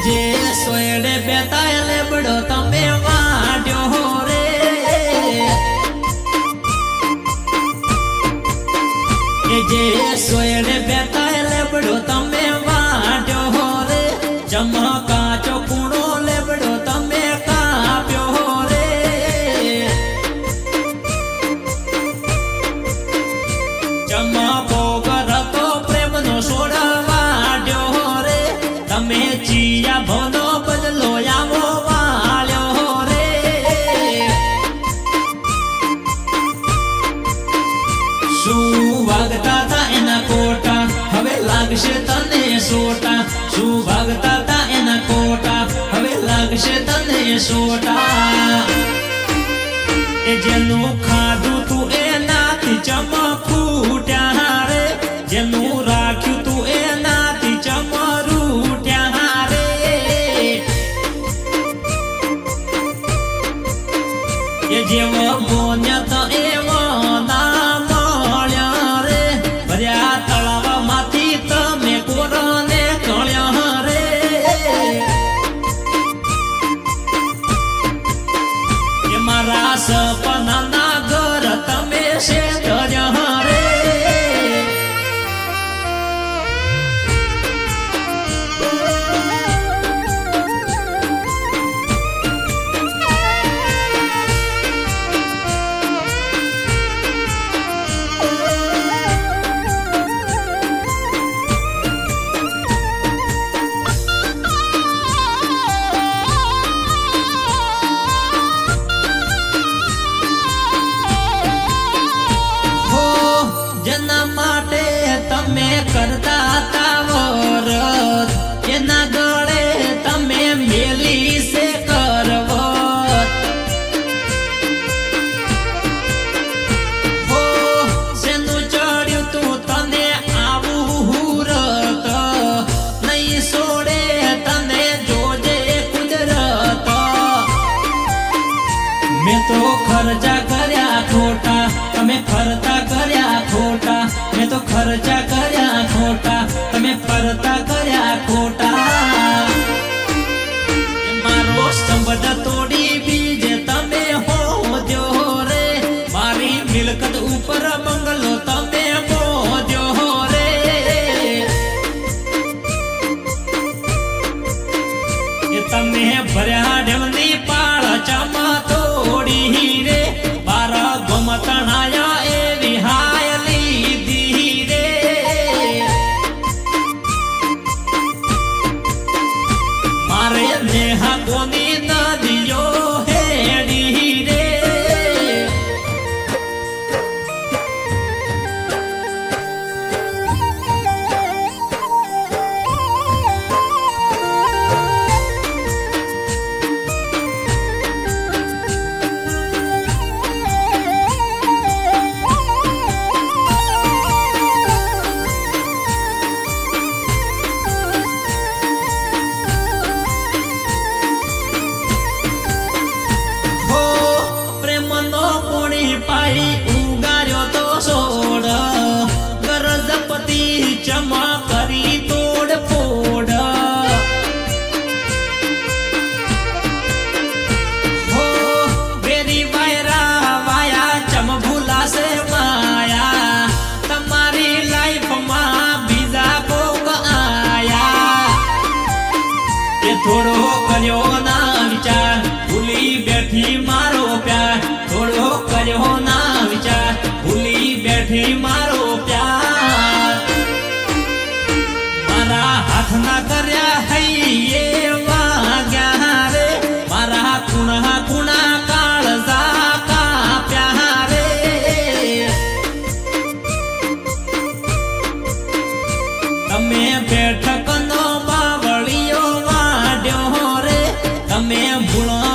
જે સોયડે બેતાય લેબડો તમે વાડ્યો રે જે સોયડે બેતાય લેબડો તમે વાડ્યો રે ચમકા ચોકુણો લેબડો તમે કાપ્યો રે ચમકો કરતો પ્રેમનો સોડવાડ્યો રે તમે ચિયા ભનો બદલો આવો વાળ્યો રે શું વાગતા તા એના કોટા હવે લાગશે તને સોટા શું વાગતા તા એના કોટા હવે લાગશે તને સોટા એ જેનું ખાધું તું એનાથી ચમકૂટ્યા રે જેનું રાખ્યું તું એનાથી ચમરૂટ્યા રે એ જેવો મોન્ય તો એવો ના મળ્યા રે ભર્યા તળાવમાંથી તમે કોરને કળ્યા રે એ મારા સપનાના ઘર તમે શેઠર્યા રે જેના માટે તમે કરતા હતા વરત એના ગળે તમે મેલી છે કરવત હો શેનું ચડ્યું તું તને આવું હુરત નહીં છોડે તને જોજે કુદરત મેં તો ખર્ચા કર્યા ખોટા તમે ફરતા કર્યા ખોટા મેં તો ખર્ચા કર્યા ખોટા તમે ફરતા કર્યા ખોટા મારો સંબંધ તોડી બીજે તમે હોદ્યો રે મારી મિલકત ઉપર બંગલો તમે મોદ્યો રે એ તમે ભર્યા ડેમની પાળ ચામા તોડી રે બારા ગમતણાયા એવી હાય લીધી રે મારે નેહા કોની નદીઓ હેડી રે ઉગાર્યો તો સોડ ગરજપતિ ચમા કરી તોડ ફોડ હો વેરી વાયરા વાયા ચમ ભૂલાશે માયા તમારી લાઈફમાં બીજા કોક આયા એ થોડો કર્યો ના વિચાર ભૂલી બેઠી મારો પ્યાર થોડો કર્યો ના વિચાર ભૂલી બેઠી મારો પ્યાર મારા હાથ ના કર્યા હૈયે વાગ્યા રે મારા કુણા કુણા કાળજા કાપ્યા રે તમે બેઠક નો બાવળિયો વાડ્યો રે તમે ભૂલો